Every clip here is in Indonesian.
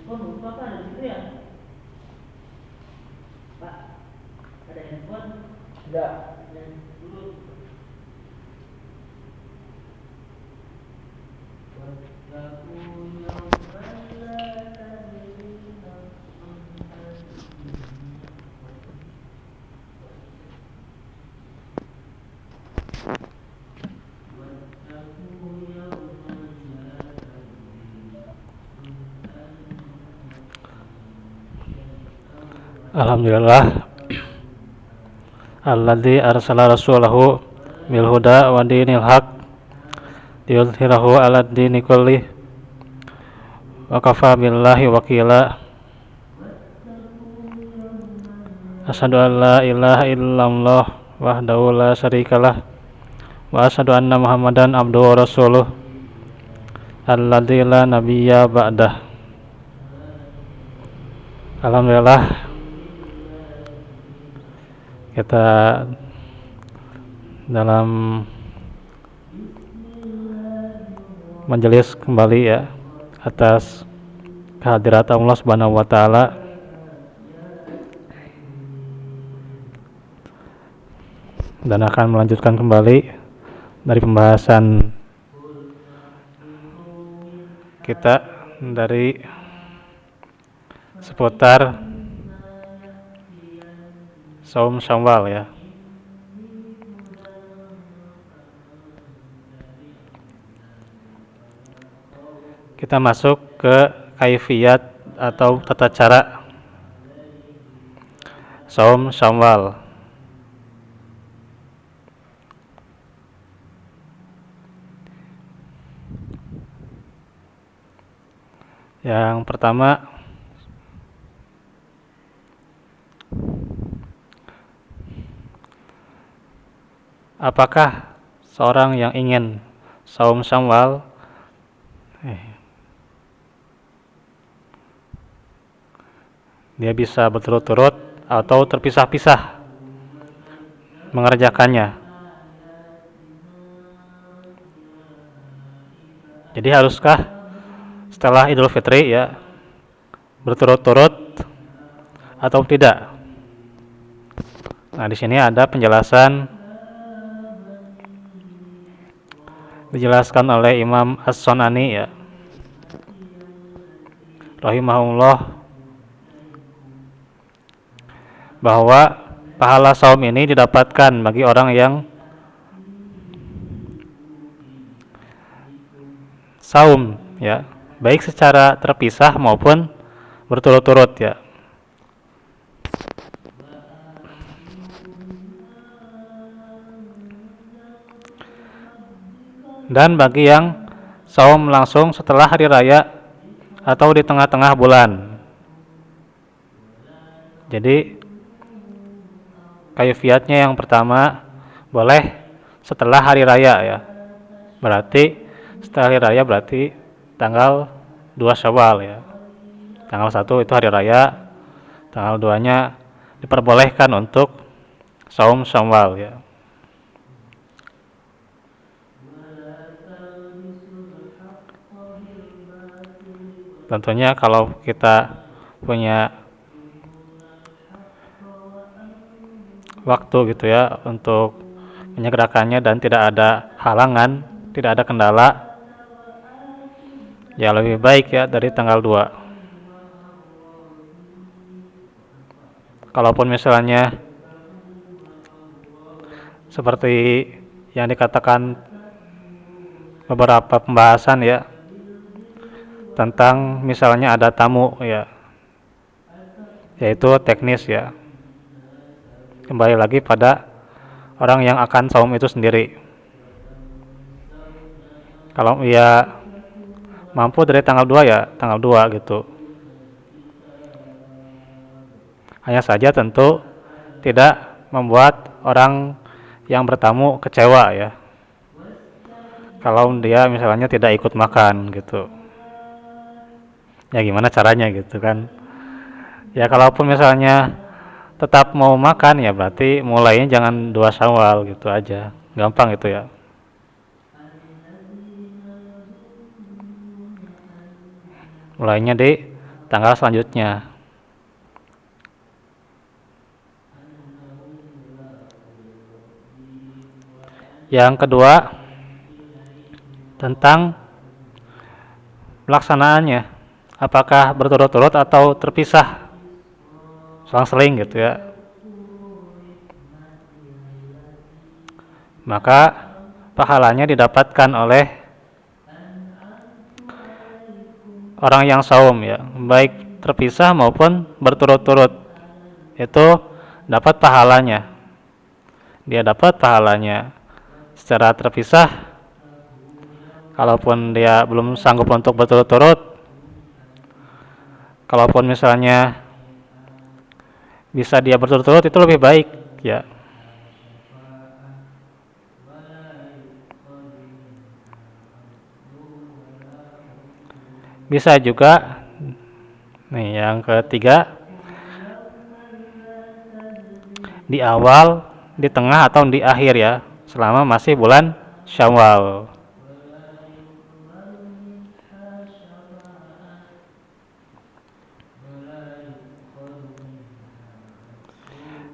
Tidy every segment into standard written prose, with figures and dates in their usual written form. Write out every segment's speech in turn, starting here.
Oh lupa Pak, ada di situ ya Pak, ada handphone? Enggak. Dan dulu Alhamdulillah alladzi arsala rasulahu bil huda wa dinil haq liyudhhirahu 'alad dini kullih wa kafa billahi wakila. Asyhadu an la ilaha illallah wahdahu la syarikalah wa asyhadu anna Muhammadan abduhu wa rasuluh alladzi la nabiyya ba'dah. Alhamdulillah kita dalam majelis kembali ya atas kehadirat Allah Subhanahu wa taala dan akan melanjutkan kembali dari pembahasan kita dari seputar saum Syawal ya. Kita masuk ke kaifiyat atau tata cara saum Syawal. Yang pertama, apakah seorang yang ingin saum Syawal dia bisa berturut-turut atau terpisah-pisah mengerjakannya? Jadi haruskah setelah Idul Fitri ya berturut-turut atau tidak? Nah, di sini ada penjelasan dijelaskan oleh Imam As-Sunani ya rahimahullah bahwa pahala saum ini didapatkan bagi orang yang saum ya, baik secara terpisah maupun berturut-turut ya. Dan bagi yang saum langsung setelah hari raya atau di tengah-tengah bulan. Jadi kaifiatnya yang pertama boleh setelah hari raya ya. Berarti setelah hari raya berarti tanggal 2 Syawal ya. Tanggal 1 itu hari raya, tanggal 2-nya diperbolehkan untuk saum Syawal ya. Tentunya kalau kita punya waktu gitu ya untuk menyegerakannya dan tidak ada halangan, tidak ada kendala, ya lebih baik ya dari tanggal 2. Kalaupun misalnya seperti yang dikatakan beberapa pembahasan ya tentang misalnya ada tamu ya, yaitu teknis ya, kembali lagi pada orang yang akan saum itu sendiri. Kalau ia mampu dari tanggal 2 ya tanggal 2 gitu. Hanya saja tentu tidak membuat orang yang bertamu kecewa ya kalau dia misalnya tidak ikut makan gitu. Ya gimana caranya gitu kan. Ya kalaupun misalnya tetap mau makan ya berarti mulainya jangan 2 Syawal gitu aja. Gampang itu ya. Mulainya di tanggal selanjutnya. Yang kedua, tentang pelaksanaannya, apakah berturut-turut atau terpisah, selang-seling gitu ya. Maka pahalanya didapatkan oleh orang yang saum ya, baik terpisah maupun berturut-turut, itu dapat pahalanya. Dia dapat pahalanya secara terpisah, kalaupun dia belum sanggup untuk berturut-turut. Kalaupun misalnya bisa dia berturut-turut, itu lebih baik ya. Bisa juga nih yang ketiga, di awal, di tengah atau di akhir ya, selama masih bulan Syawal.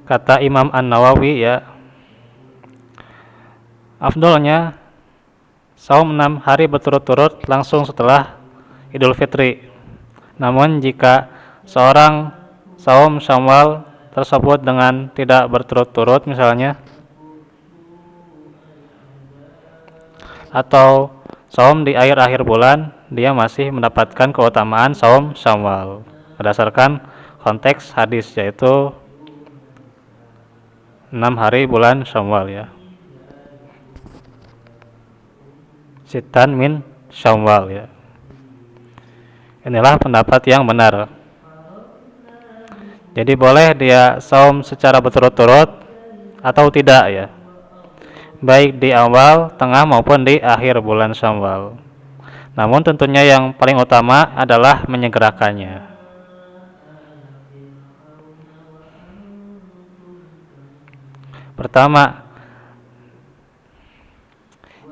Kata Imam An-Nawawi ya, afdolnya saum 6 hari berturut-turut langsung setelah Idul Fitri. Namun jika seorang saum Syawal tersebut dengan tidak berturut-turut misalnya, atau saum di akhir-akhir bulan, dia masih mendapatkan keutamaan saum Syawal berdasarkan konteks hadis, yaitu 6 hari bulan Syawal ya. Sitan min Syawal ya. Inilah pendapat yang benar. Jadi boleh dia saum secara berturut-turut atau tidak ya, baik di awal, tengah maupun di akhir bulan Syawal. Namun tentunya yang paling utama adalah menyegerakannya. Pertama,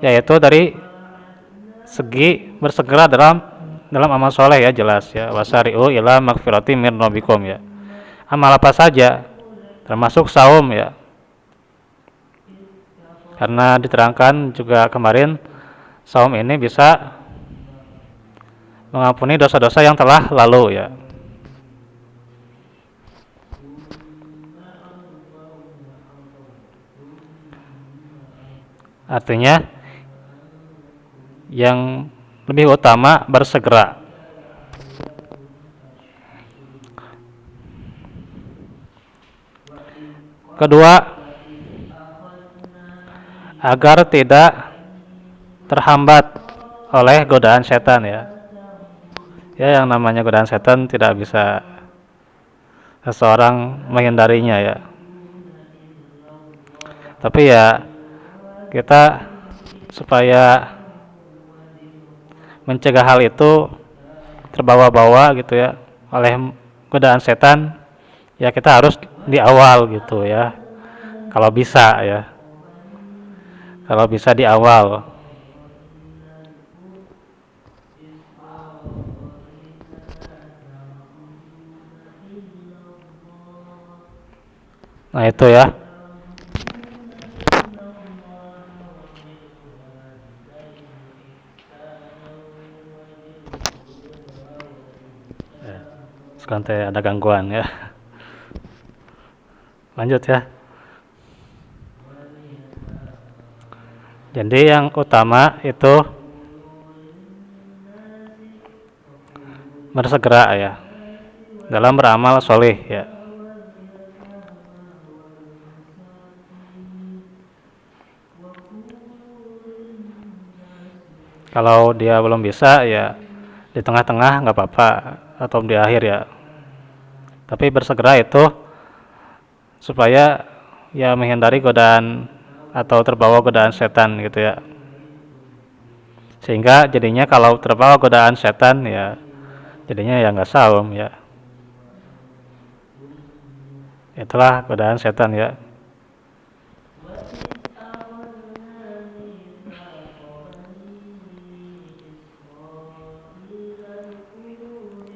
yaitu dari segi bersegera dalam amal soleh ya, jelas ya, wasari'u ila magfirati min rabbikum ya. Amal apa saja, termasuk saum ya, karena diterangkan juga kemarin, saum ini bisa mengampuni dosa-dosa yang telah lalu ya. Artinya yang lebih utama bersegera. Kedua, agar tidak terhambat oleh godaan setan ya. Ya, yang namanya godaan setan tidak bisa seseorang menghindarinya ya. Tapi ya kita supaya mencegah hal itu terbawa-bawa gitu ya oleh godaan setan, ya kita harus di awal gitu ya, kalau bisa ya, kalau bisa di awal. Nah itu ya. Sekarang ada gangguan ya. Lanjut ya. Jadi yang utama itu bersegera ya dalam beramal soleh ya. Kalau dia belum bisa ya di tengah-tengah nggak apa-apa, atau di akhir ya. Tapi bersegera itu supaya ya menghindari godaan atau terbawa godaan setan gitu ya. Sehingga jadinya kalau terbawa godaan setan ya jadinya ya nggak saum ya. Itulah godaan setan ya.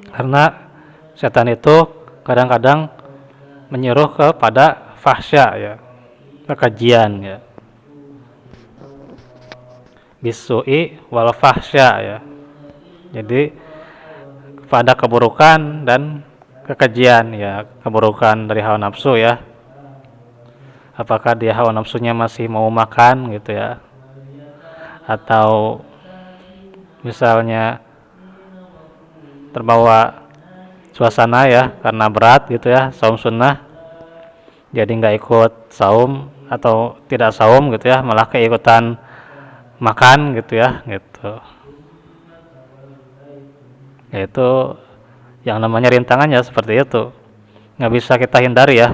Karena Setan itu kadang-kadang menyuruh kepada fahsya ya, kekejian ya, bisu'i wal fahsya ya. Jadi kepada keburukan dan kekejian ya, keburukan dari hawa nafsu ya. Apakah dia hawa nafsunya masih mau makan gitu ya, atau misalnya terbawa suasana ya karena berat gitu ya, saum sunnah, jadi nggak ikut saum atau tidak saum gitu ya, malah keikutan makan gitu ya, gitu. Itu yang namanya rintangannya seperti itu, nggak bisa kita hindari ya.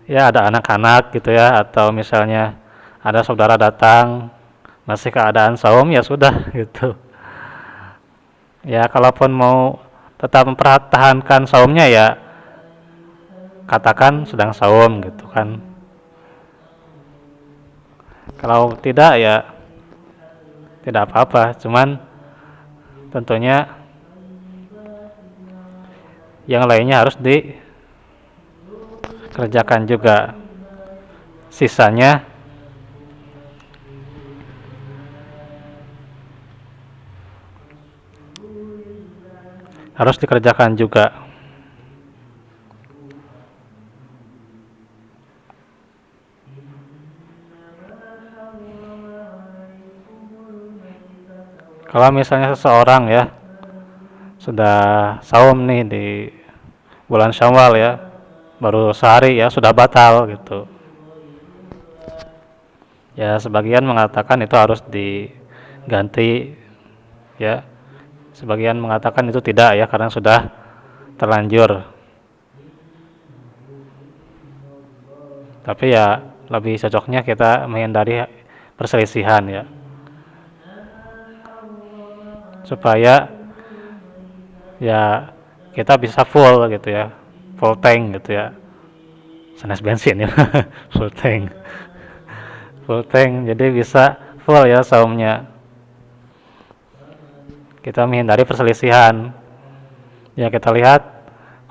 Ya ada anak-anak gitu ya, atau misalnya ada saudara datang masih keadaan saum, ya sudah gitu. Ya kalaupun mau tetap mempertahankan saumnya ya katakan sedang saum gitu kan. Kalau tidak ya tidak apa-apa, cuman tentunya yang lainnya harus dikerjakan juga. Sisanya harus dikerjakan juga. Kalau misalnya seseorang ya sudah saum nih di bulan Syawal ya, baru sehari ya sudah batal gitu. Ya sebagian mengatakan itu harus diganti ya. Sebagian mengatakan itu tidak ya, karena sudah terlanjur. Tapi ya lebih cocoknya kita menghindari perselisihan ya, supaya ya kita bisa full gitu ya, full tank gitu ya, sanes bensin ya. Full tank, full tank, jadi bisa full ya saumnya. Kita menghindari perselisihan ya. Kita lihat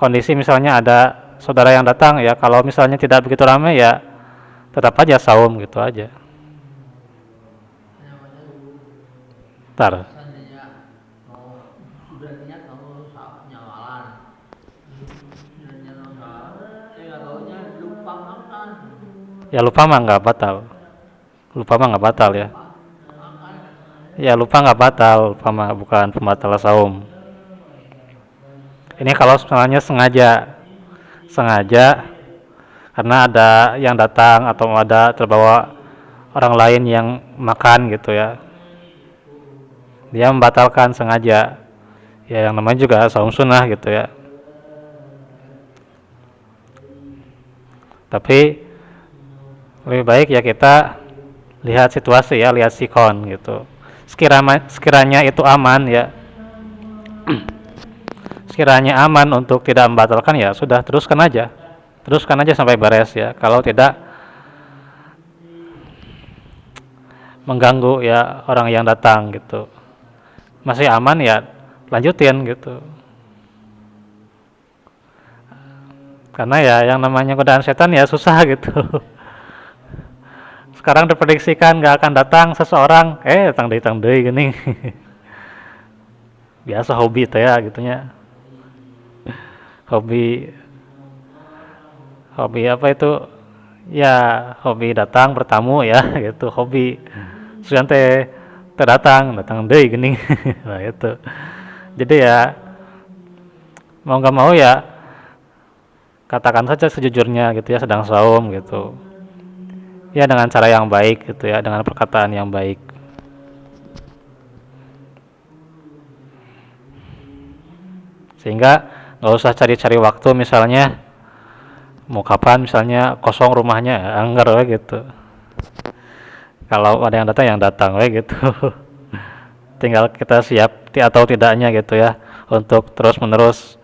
kondisi, misalnya ada saudara yang datang ya, kalau misalnya tidak begitu ramai ya tetap aja saum gitu aja. Ntar ya lupa mah nggak batal, lupa mah nggak batal ya. Ya lupa nggak batal, lupa mah bukan pembatal saum. Ini kalau misalnya sengaja karena ada yang datang atau ada terbawa orang lain yang makan gitu ya, dia membatalkan sengaja ya, yang namanya juga saum sunnah gitu ya. Tapi lebih baik ya kita lihat situasi ya, lihat sikon gitu. Sekiranya itu aman ya, sekiranya aman untuk tidak membatalkan ya sudah, teruskan aja sampai beres ya. Kalau tidak mengganggu ya orang yang datang gitu, masih aman ya lanjutin gitu. Karena ya yang namanya godaan setan ya susah gitu. Sekarang diprediksikan nggak akan datang seseorang, datang deh gini. Biasa hobi teh ya gitunya. Hobi apa itu ya, hobi datang bertamu ya gitu, hobi sudah datang deh gini. Nah itu, jadi ya mau nggak mau ya katakan saja sejujurnya gitu ya, sedang saum gitu ya, dengan cara yang baik gitu ya, dengan perkataan yang baik. Sehingga nggak usah cari-cari waktu, misalnya mau kapan misalnya kosong rumahnya, anggar we gitu. Kalau ada yang datang we gitu. Tinggal kita siap atau tidaknya gitu ya, untuk terus menerus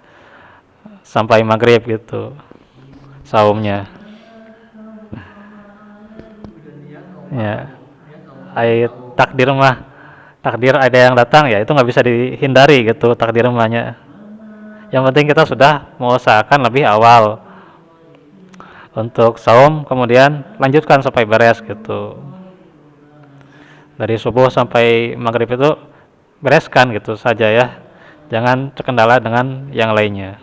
sampai maghrib gitu saumnya ya. Takdir ada yang datang ya, itu nggak bisa dihindari gitu takdir mahnya. Yang penting kita sudah mengusahakan lebih awal untuk saum, kemudian lanjutkan sampai beres gitu. Dari subuh sampai maghrib itu bereskan gitu saja ya. Jangan terkendala dengan yang lainnya.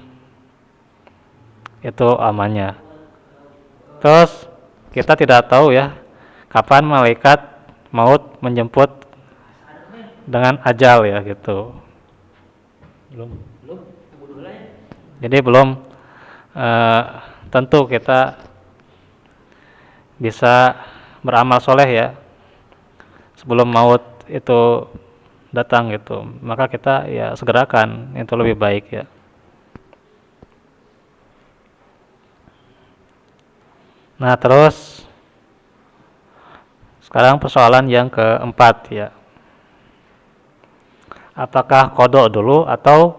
Itu amannya. Terus kita tidak tahu ya kapan malaikat maut menjemput dengan ajal ya gitu. Belum. Tunggu dulu lah ya. Jadi belum tentu kita bisa beramal soleh ya sebelum maut itu datang gitu. Maka kita ya segerakan, itu lebih baik ya. Nah terus sekarang persoalan yang keempat ya. Apakah kodok dulu atau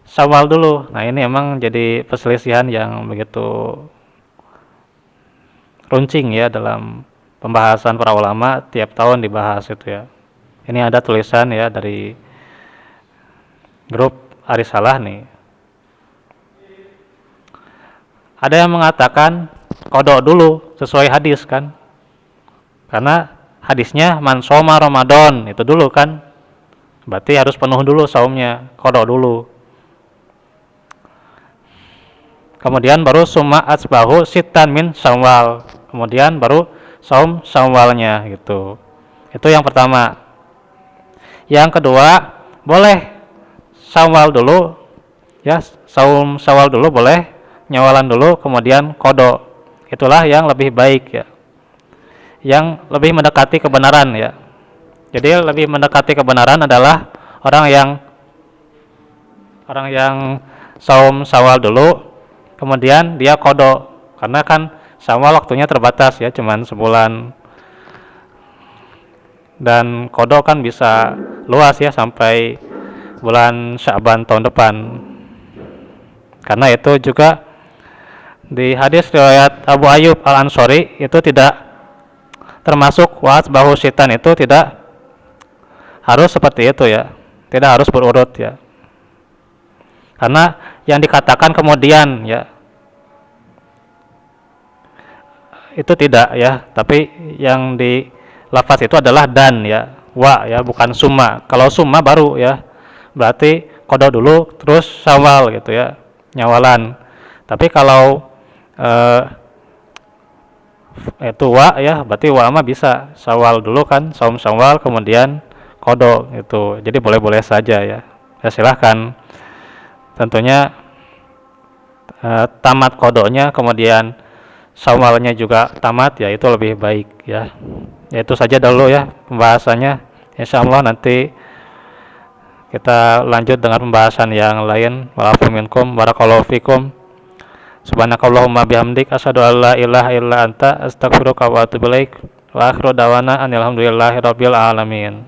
syawal dulu? Nah ini emang jadi perselisihan yang begitu runcing ya dalam pembahasan para ulama, tiap tahun dibahas itu ya. Ini ada tulisan ya dari grup Arisalah nih. Ada yang mengatakan kodok dulu sesuai hadis kan, karena hadisnya man shoma Ramadan itu dulu kan, berarti harus penuh dulu saumnya, kodok dulu. Kemudian baru summa asbahu sitan min syawal, kemudian baru saum syawalnya gitu. Itu yang pertama. Yang kedua, boleh syawal dulu ya, saum syawal dulu boleh, nyawalan dulu kemudian kodok. Itulah yang lebih baik ya, yang lebih mendekati kebenaran ya. Jadi lebih mendekati kebenaran adalah orang yang saum syawal dulu kemudian dia kodok, karena kan syawal waktunya terbatas ya, cuman sebulan, dan kodok kan bisa luas ya sampai bulan Sya'ban tahun depan. Karena itu juga di hadis riwayat Abu Ayyub Al-Ansori itu tidak termasuk wa'at bahu sitan, itu tidak harus seperti itu ya, tidak harus berurut ya. Karena yang dikatakan kemudian ya itu tidak ya, tapi yang di lafaz itu adalah dan ya, wa ya, bukan summa. Kalau summa baru ya, berarti kodok dulu terus syawal gitu ya, nyawalan. Tapi kalau itu wa ya, berarti wa mah bisa syawal dulu kan, saum syawal kemudian kodok gitu. Jadi boleh-boleh saja ya. Ya silahkan. Tentunya tamat kodoknya kemudian syawalnya juga tamat ya, itu lebih baik ya. Ya itu saja dulu ya pembahasannya. Insyaallah nanti kita lanjut dengan pembahasan yang lain. Wa'afu minkum, barakallahu fikum. Subhanakallahumma bihamdik, asyhadu an la ilaha illa anta, astaghfiruka wa atubu ilaik. Wa akhiru dawana alhamdulillahi rabbil alamin.